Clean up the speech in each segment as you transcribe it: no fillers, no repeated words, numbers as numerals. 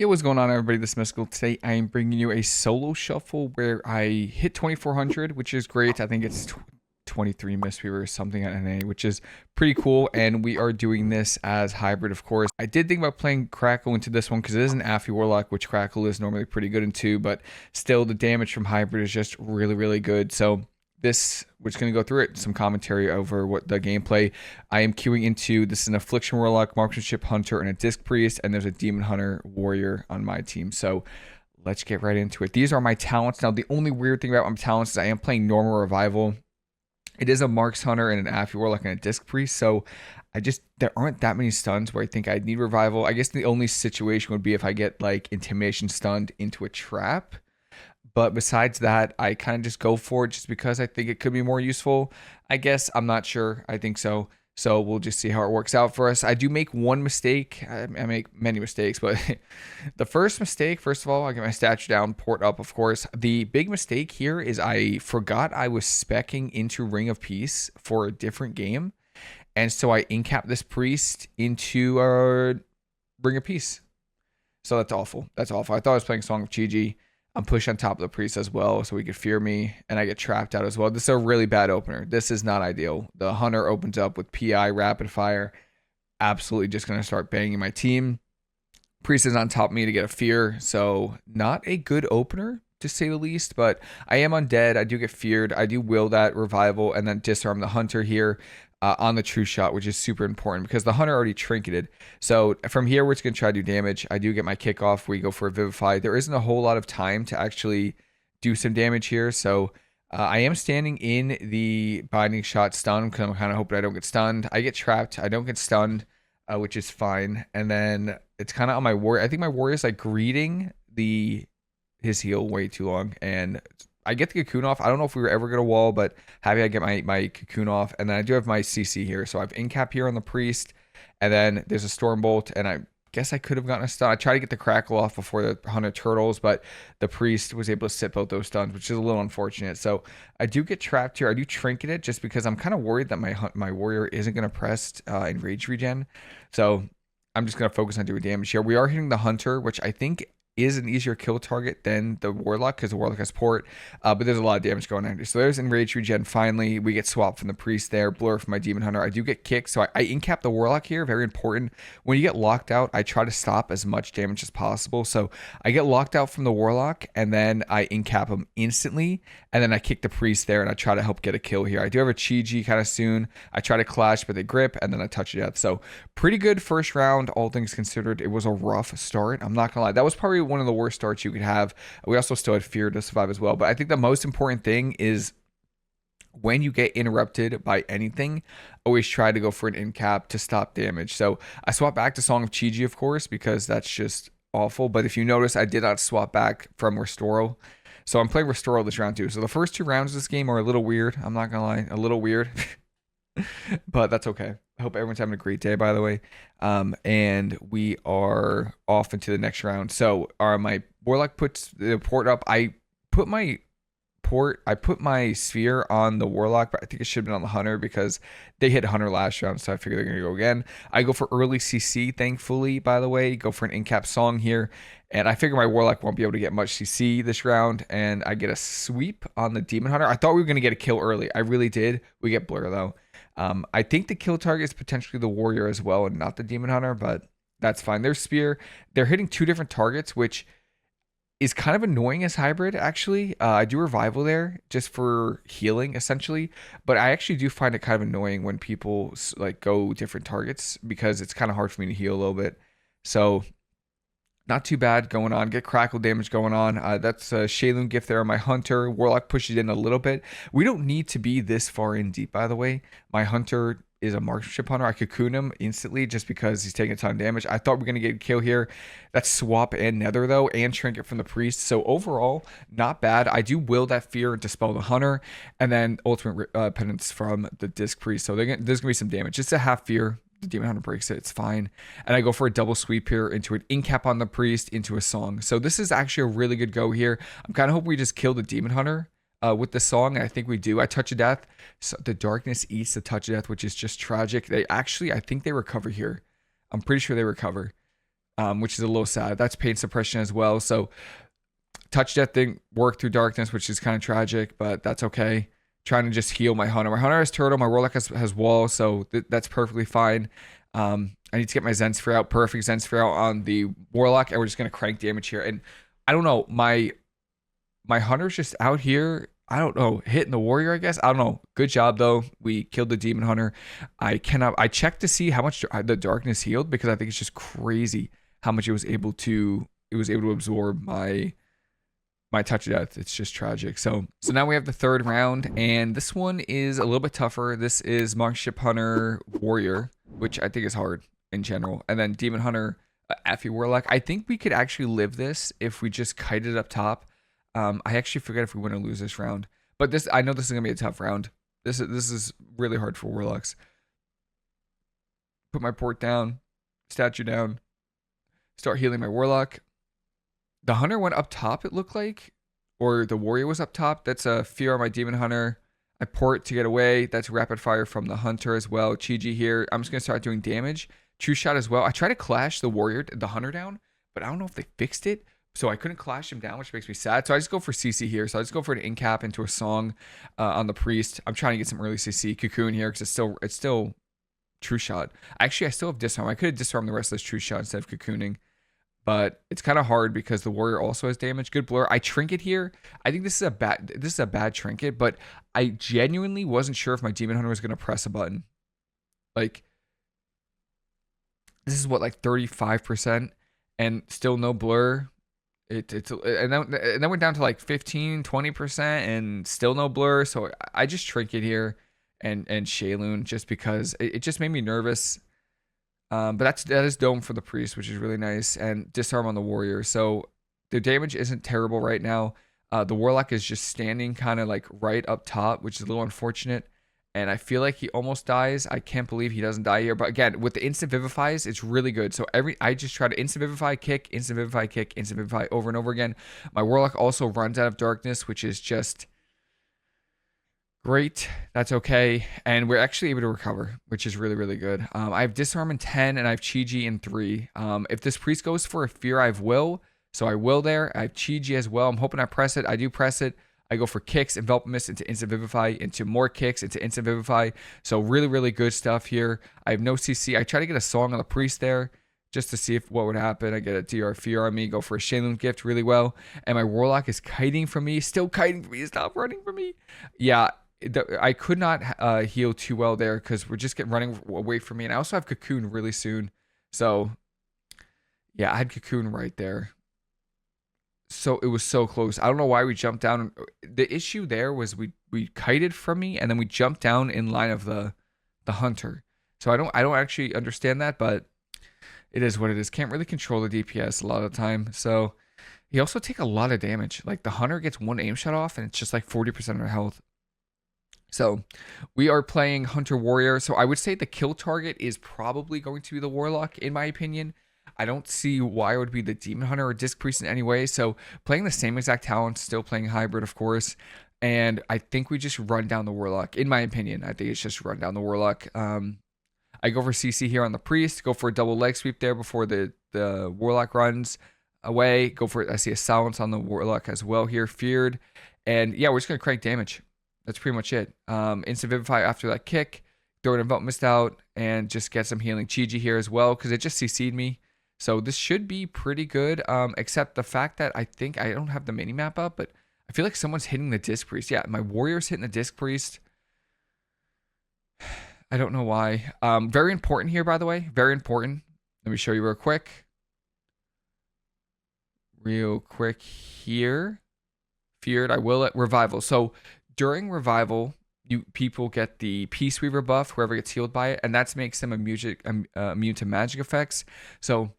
Yo, what's going on, everybody? This is Mystical. Today, I am bringing you a solo shuffle where I hit 2400, which is great. I think it's 23 Mistweaver or something at NA, which is pretty cool. And we are doing this as hybrid, of course. I did think about playing Crackle into this one because it is an Affy Warlock, which Crackle is normally pretty good into, but still, the damage from hybrid is just really, really good. So we're just going to go through it, some commentary over what the gameplay. I am queuing into, this is an Affliction Warlock, Marksmanship Hunter, and a Disc Priest, and there's a Demon Hunter Warrior on my team. So let's get right into it. These are my talents. Now, the only weird thing about my talents is I am playing Normal Revival. It is a Marks Hunter and an Affy Warlock and a Disc Priest, so there aren't that many stuns where I think I'd need Revival. I guess the only situation would be if I get, like, Intimidation stunned into a trap. But besides that, I kind of just go for it just because I think it could be more useful. I guess I'm not sure. I think so. So we'll just see how it works out for us. I do make one mistake. I make many mistakes, but the first mistake, first of all, I get my statue down, port up, of course. The big mistake here is I forgot I was speccing into Ring of Peace for a different game. And so I incap this priest into Ring of Peace. So that's awful. That's awful. I thought I was playing Song of Chi-Ji. I'm pushed on top of the priest as well, so he could fear me, and I get trapped out as well. This is a really bad opener. This is not ideal. The hunter opens up with PI, rapid fire. Absolutely just going to start banging my team. Priest is on top of me to get a fear, so not a good opener, to say the least, but I am undead. I do get feared. I do will that revival and then disarm the hunter here. On the true shot, which is super important because the hunter already trinketed. So from here, we're just going to try to do damage. I do get my kickoff. We go for a Vivify. There isn't a whole lot of time to actually do some damage here. So I am standing in the binding shot stun because I'm kind of hoping I don't get stunned. I get trapped. I don't get stunned, which is fine. And then it's kind of on my warrior. I think my warrior is like greeting his heal way too long. And I get the cocoon off. I don't know if we were ever going to wall, but happy I get my cocoon off. And then I do have my CC here. So I have incap here on the priest. And then there's a stormbolt. And I guess I could have gotten a stun. I tried to get the crackle off before the 100 turtles, but the priest was able to sit both those stuns, which is a little unfortunate. So I do get trapped here. I do trinket it just because I'm kind of worried that my warrior isn't going to press in rage regen. So I'm just going to focus on doing damage here. We are hitting the hunter, which I think is an easier kill target than the warlock because the warlock has port, but there's a lot of damage going on. So there's enrage regen. Finally, we get swapped from the priest there, blur from my demon hunter. I do get kicked, so I incap the warlock here. Very important. When you get locked out, I try to stop as much damage as possible. So I get locked out from the warlock, and then I incap him instantly, and then I kick the priest there, and I try to help get a kill here. I do have a Chi-Ji kind of soon. I try to clash, but they grip, and then I touch death. So pretty good first round, all things considered. It was a rough start. I'm not gonna lie. That was probably one of the worst starts you could have. We also still had fear to survive as well, but I think the most important thing is when you get interrupted by anything, always try to go for an incap to stop damage. So I swap back to Song of Chi-Ji, of course, because that's just awful. But if you notice, I did not swap back from Restoro. So I'm playing Restoro this round too. So the first two rounds of this game are a little weird. I'm not gonna lie, a little weird. But that's okay. I hope everyone's having a great day, by the way. And we are off into the next round. So my warlock puts the port up. I put my sphere on the warlock, but I think it should have been on the hunter because they hit hunter last round, so I figure they're gonna go again. I go for early CC, thankfully, by the way. Go for an incap song here. And I figure my warlock won't be able to get much CC this round, and I get a sweep on the demon hunter. I thought we were gonna get a kill early. I really did. We get blur though. I think the kill target is potentially the warrior as well and not the demon hunter, but that's fine. Their spear, they're hitting two different targets, which is kind of annoying as hybrid, actually. I do revival there just for healing, essentially, but I actually do find it kind of annoying when people like go different targets because it's kind of hard for me to heal a little bit. So not too bad going on. Get crackle damage going on. That's a Shaylun gift there on my hunter. Warlock pushes in a little bit. We don't need to be this far in deep, by the way. My hunter is a marksmanship hunter. I cocoon him instantly just because he's taking a ton of damage. I thought we were going to get a kill here. That's swap and nether, though, and trinket from the priest. So overall, not bad. I do will that fear and dispel the hunter, and then ultimate penance from the disc priest. So there's going to be some damage. Just a half fear. The demon hunter breaks it. It's fine. And I go for a double sweep here into an incap on the priest into a song. So this is actually a really good go here. I'm kind of hoping we just kill the demon hunter with the song, and I think we do. I touch of death. So the darkness eats the touch of death, which is just tragic. They actually, I think they recover here. I'm pretty sure they recover. which is a little sad. That's pain suppression as well. So touch death didn't work through darkness, which is kind of tragic, but that's okay. Trying to just heal my hunter. My hunter has turtle. My warlock has wall, so that's perfectly fine. I need to get my Zen Sphere out. Perfect Zen Sphere out on the warlock, and we're just gonna crank damage here. And I don't know, my hunter's just out here. I don't know, hitting the warrior, I guess. I don't know. Good job though. We killed the demon hunter. I checked to see how much the darkness healed, because I think it's just crazy how much it was able to absorb my touch of death. It's just tragic. So now we have the third round, and this one is a little bit tougher. This is Markship Hunter Warrior, which I think is hard in general, and then Demon Hunter Effie Warlock. I think we could actually live this if we just kite it up top. I actually forget if we win or lose this round, but I know this is gonna be a tough round. This is really hard for Warlocks. Put my port down, statue down, start healing my Warlock. The hunter went up top, it looked like, or the warrior was up top. That's a fear on my demon hunter. I port to get away. That's rapid fire from the hunter as well. Chi-Ji here. I'm just going to start doing damage. True shot as well. I tried to clash the hunter down, but I don't know if they fixed it. So I couldn't clash him down, which makes me sad. So I just go for CC here. So I just go for an incap into a song on the priest. I'm trying to get some early CC. Cocoon here, because it's still true shot. Actually, I still have disarm. I could have disarmed the rest of this true shot instead of cocooning. But it's kind of hard because the warrior also has damage. Good blur. I trinket here. I think this is a bad trinket, but I genuinely wasn't sure if my demon hunter was going to press a button. Like, this is what, like 35%, and still no blur. And then went down to like 15-20% and still no blur. So I just trinket here and Shayloon, just because it just made me nervous. But that is dome for the priest, which is really nice, and disarm on the warrior. So the damage isn't terrible right now. The warlock is just standing kind of like right up top, which is a little unfortunate. And I feel like he almost dies. I can't believe he doesn't die here. But again, with the instant vivifies, it's really good. So I just try to instant vivify, kick, instant vivify, kick, instant vivify over and over again. My warlock also runs out of darkness, which is just great. That's okay. And we're actually able to recover, which is really, really good. I have disarm in 10 and I have Chi-Ji in 3. If this priest goes for a fear, I have will. So I will there. I have Chi-Ji as well. I'm hoping I press it. I do press it. I go for kicks, envelop mist into instant vivify, into more kicks, into instant vivify. So really, really good stuff here. I have no CC. I try to get a song on the priest there just to see what would happen. I get a DR fear on me, go for a Shayloon gift really well. And my warlock is kiting from me, still kiting from me. Stop running from me. Yeah. I could not heal too well there because we're just running away from me. And I also have Cocoon really soon. So, yeah, I had Cocoon right there. So it was so close. I don't know why we jumped down. The issue there was we kited from me, and then we jumped down in line of the hunter. So I don't actually understand that, but it is what it is. Can't really control the DPS a lot of the time. So you also take a lot of damage. Like the hunter gets one aim shot off, and it's just like 40% of their health. So we are playing Hunter Warrior. So I would say the kill target is probably going to be the Warlock, in my opinion. I don't see why it would be the Demon Hunter or Disc Priest in any way. So playing the same exact talent, still playing hybrid, of course. And I think we just run down the Warlock, in my opinion. I think it's just run down the Warlock. I go for CC here on the Priest. Go for a double leg sweep there before the Warlock runs away. Go for it. I see a silence on the Warlock as well here. Feared. And yeah, we're just going to crank damage. That's pretty much it. Instant Vivify after that kick. Throw an Envelop Mist out and just get some healing. Chi-Ji here as well because it just CC'd me. So this should be pretty good, except the fact that I think I don't have the mini map up, but I feel like someone's hitting the Disc Priest. Yeah, my warrior's hitting the Disc Priest. I don't know why. Very important here, by the way. Very important. Let me show you real quick. Real quick here. Feared. I will at Revival. So during Revival, people get the Peaceweaver buff, whoever gets healed by it, and that makes them immune to magic effects. So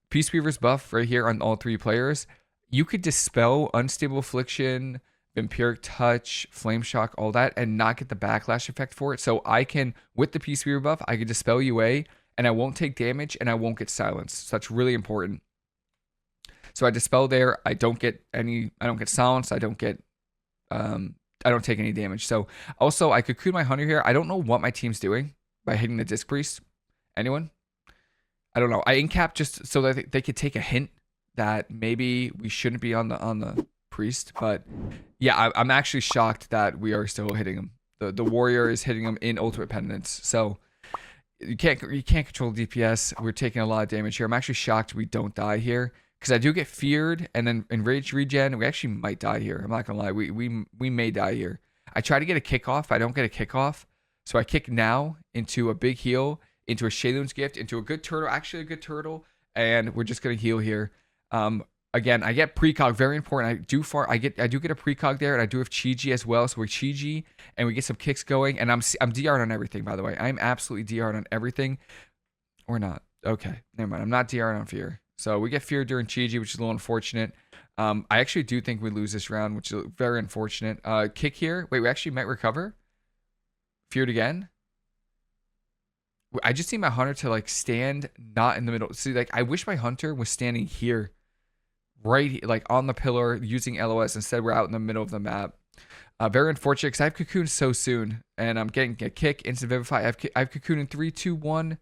Peaceweaver's buff right here on all 3 players. You could dispel Unstable Affliction, Vampiric Touch, Flame Shock, all that, and not get the backlash effect for it. So I can, with the Peaceweaver buff, I can dispel UA, and I won't take damage, and I won't get silenced. So that's really important. So I dispel there. I don't get silenced. I don't take any damage. So also I cocoon my hunter here. I don't know what my team's doing by hitting the Disc Priest. Anyone? I don't know. I incap just so that they could take a hint that maybe we shouldn't be on the priest. But yeah, I'm actually shocked that we are still hitting him. The warrior is hitting him in ultimate penance. So you can't control DPS. We're taking a lot of damage here. I'm actually shocked we don't die here because I do get feared, and then enraged regen. We actually might die here. I'm not gonna lie. We may die here. I try to get a kickoff. I don't get a kickoff, so I kick now into a big heal, into a Shayloon's gift, into a good turtle. Actually, a good turtle, and we're just gonna heal here. Again, I get precog, very important. I do get a precog there, and I do have Chi-Ji as well. So we're Chi-Ji, and we get some kicks going, and I'm DR'd on everything, by the way. I'm absolutely DR'd on everything. Or not. Okay, never mind. I'm not DR'd on fear. So we get fear during Chi-Ji, which is a little unfortunate. I actually do think we lose this round, which is very unfortunate. Kick here. Wait, we actually might recover. Feared again. I just need my hunter to like stand not in the middle. See, like I wish my hunter was standing here, right, like on the pillar using LOS. Instead, we're out in the middle of the map. Very unfortunate because I have cocoon so soon, and I'm getting a kick, instant vivify. I have cocoon in 3, 2, 1.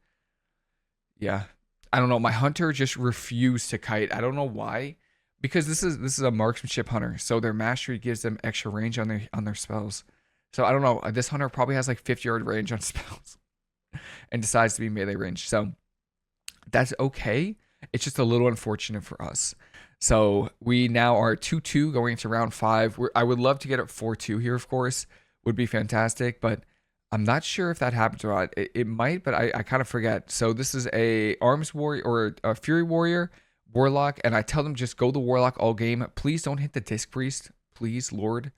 Yeah, I don't know. My hunter just refused to kite. I don't know why, because this is a marksmanship hunter, so their mastery gives them extra range on their spells. So I don't know. This hunter probably has like 50-yard range on spells, and decides to be melee range. So that's okay. It's just a little unfortunate for us. So we now are 2-2 going into round 5. I would love to get it 4-2 here, of course. Would be fantastic, but I'm not sure if that happens or not. It might, but I kind of forget. So this is a arms warrior or a fury warrior, warlock, and I tell them just go the warlock all game. Please don't hit the disc priest, please, Lord.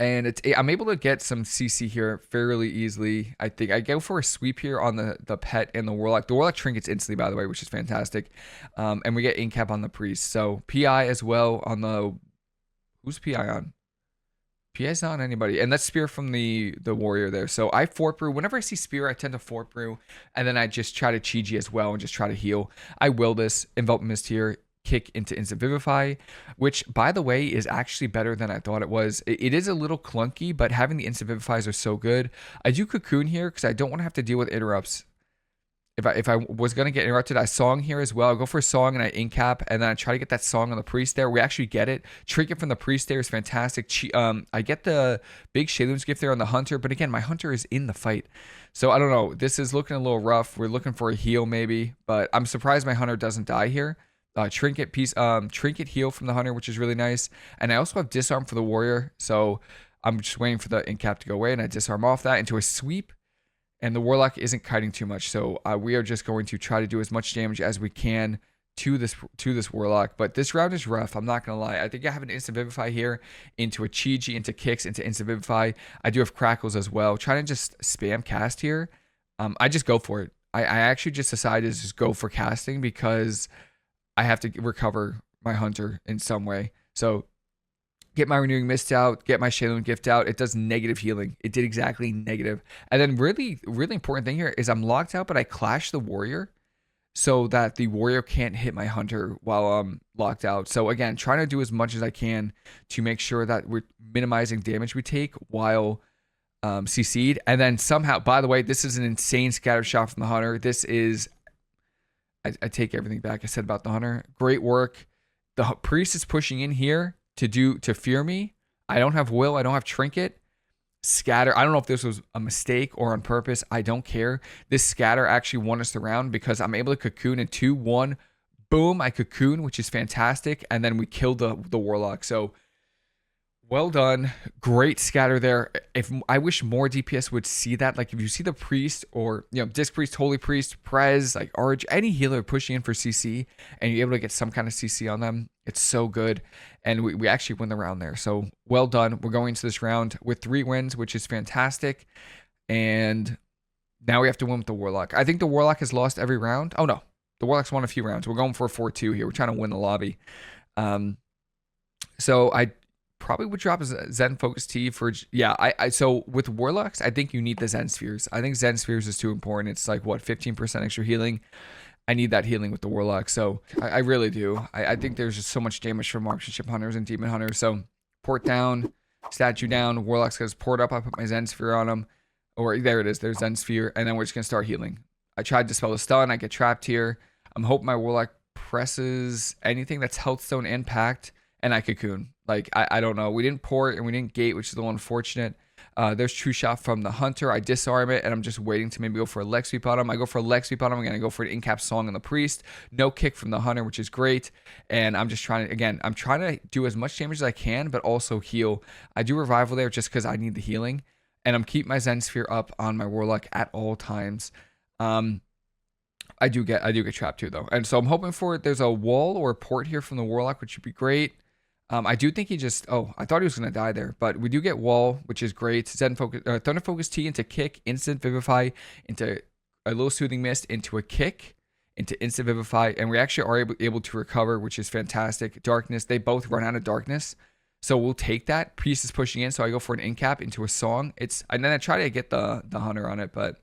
And I'm able to get some CC here fairly easily. I think I go for a sweep here on the pet and the warlock. The warlock trinkets instantly, by the way, which is fantastic. And we get incap on the priest. So PI as well on the... Who's PI on? PI's not on anybody. And that's spear from the warrior there. So I fort brew. Whenever I see spear, I tend to fort brew. And then I just try to Chi-Ji as well and just try to heal. I will this. Envelop Mist here. Kick into instant vivify, which by the way is actually better than I thought it was. It is a little clunky, but having the instant vivifies are so good. I do cocoon here because I don't want to have to deal with interrupts. If I was gonna get interrupted, I song here as well. I go for a song and I incap, and then I try to get that song on the priest there. We actually get it. Trinket from the priest there is fantastic. I get the big Shayloon's gift there on the hunter, but again, my hunter is in the fight, so I don't know. This is looking a little rough. We're looking for a heal maybe, but I'm surprised my hunter doesn't die here. Trinket heal from the hunter, which is really nice. And I also have disarm for the warrior, so I'm just waiting for the incap to go away, and I disarm off that into a sweep. And the warlock isn't kiting too much, so we are just going to try to do as much damage as we can to this warlock. But this round is rough. I'm not gonna lie. I think I have an instant vivify here into a Chi-Ji, into kicks, into instant vivify. I do have crackles as well. Trying to just spam cast here. I just go for it. I actually just decided to just go for casting because I have to recover my hunter in some way. So get my renewing mist out, get my Shayloon gift out. It does negative healing. It did exactly negative. And then really, really important thing here is I'm locked out, but I clash the warrior so that the warrior can't hit my hunter while I'm locked out. So again, trying to do as much as I can to make sure that we're minimizing damage we take while CC'd. And then somehow, by the way, this is an insane scatter shot from the hunter. This is... I take everything back I said about the hunter. Great work. The priest is pushing in here to fear me. I don't have will. I don't have trinket. Scatter. I don't know if this was a mistake or on purpose. I don't care. This scatter actually won us the round because I'm able to cocoon in 2, 1. Boom. I cocoon, which is fantastic. And then we killed the warlock. So well done. Great scatter there. If I wish more DPS would see that. Like if you see the priest or, disc priest, holy priest, prez, like Arch, any healer pushing in for CC and you're able to get some kind of CC on them, it's so good. And we actually win the round there. So well done. We're going into this round with 3 wins, which is fantastic. And now we have to win with the warlock. I think the warlock has lost every round. Oh no, the warlock's won a few rounds. We're going for a 4-2 here. We're trying to win the lobby. So I probably would drop a Zen Focus T for... Yeah, so with Warlocks, I think you need the Zen Spheres. I think Zen Spheres is too important. It's like, what, 15% extra healing? I need that healing with the Warlock, so I really do. I think there's just so much damage from Marksmanship Hunters and Demon Hunters, so port down, statue down, Warlock's gonna port up, I put my Zen Sphere on him. Or there it is, there's Zen Sphere, and then we're just gonna start healing. I tried to dispel the stun. I get trapped here. I'm hoping my Warlock presses anything that's Healthstone and Pact, and I cocoon. Like, I don't know. We didn't port and we didn't gate, which is a little unfortunate. There's True Shot from the Hunter. I disarm it, and I'm just waiting to maybe go for a leg sweep on him. I go for a leg sweep on him. I'm going to go for an in-cap song on the Priest. No kick from the Hunter, which is great. And I'm just trying to, again, I'm trying to do as much damage as I can, but also heal. I do Revival there just because I need the healing. And I'm keep my Zen Sphere up on my Warlock at all times. I do get trapped too, though. And so I'm hoping for it. There's a wall or a port here from the Warlock, which would be great. I do think he just, I thought he was going to die there, but we do get wall, which is great. Zen Focus, Thunder Focus T into kick, instant Vivify, into a little Soothing Mist, into a kick, into instant Vivify, and we actually are able to recover, which is fantastic. Darkness, they both run out of darkness, so we'll take that. Priest is pushing in, so I go for an in-cap into a song. And then I try to get the Hunter on it, but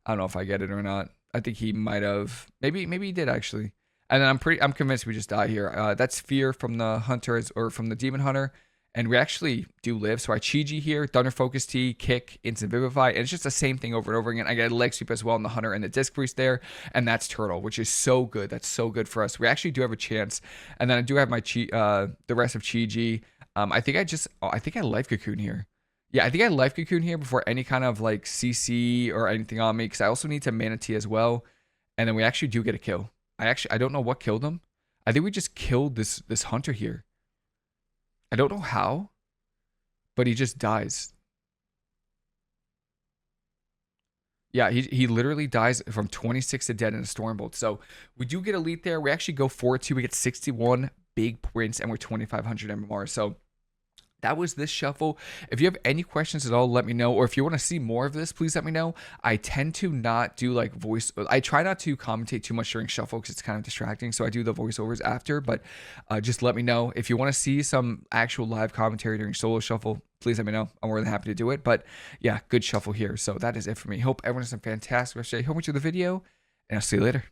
I don't know if I get it or not. I think he might have, maybe he did actually. And then I'm convinced we just die here. That's Fear from the Hunter or from the Demon Hunter. And we actually do live. So I Chi-Ji here, Thunder Focus T, kick, instant Vivify. And it's just the same thing over and over again. I get a leg sweep as well on the Hunter and the Disc Priest there. And that's Turtle, which is so good. That's so good for us. We actually do have a chance. And then I do have my the rest of Chi-Ji. I think I Life Cocoon here. Yeah, I think I Life Cocoon here before any kind of like CC or anything on me. Because I also need to Mana Tea as well. And then we actually do get a kill. I don't know what killed him. I think we just killed this Hunter here. I don't know how, but he just dies. Yeah, he literally dies from 26 to dead in a Stormbolt. So we do get elite there. We actually go 4-2. We get 61 big points, and we're 2,500 MMR. So that was this shuffle. If you have any questions at all, let me know. Or if you want to see more of this, please let me know. I tend to not do like voice. I try not to commentate too much during shuffle because it's kind of distracting. So I do the voiceovers after. But just let me know. If you want to see some actual live commentary during solo shuffle, please let me know. I'm more than happy to do it. But yeah, good shuffle here. So that is it for me. Hope everyone has a fantastic rest of the day. Hope you enjoyed the video, and I'll see you later.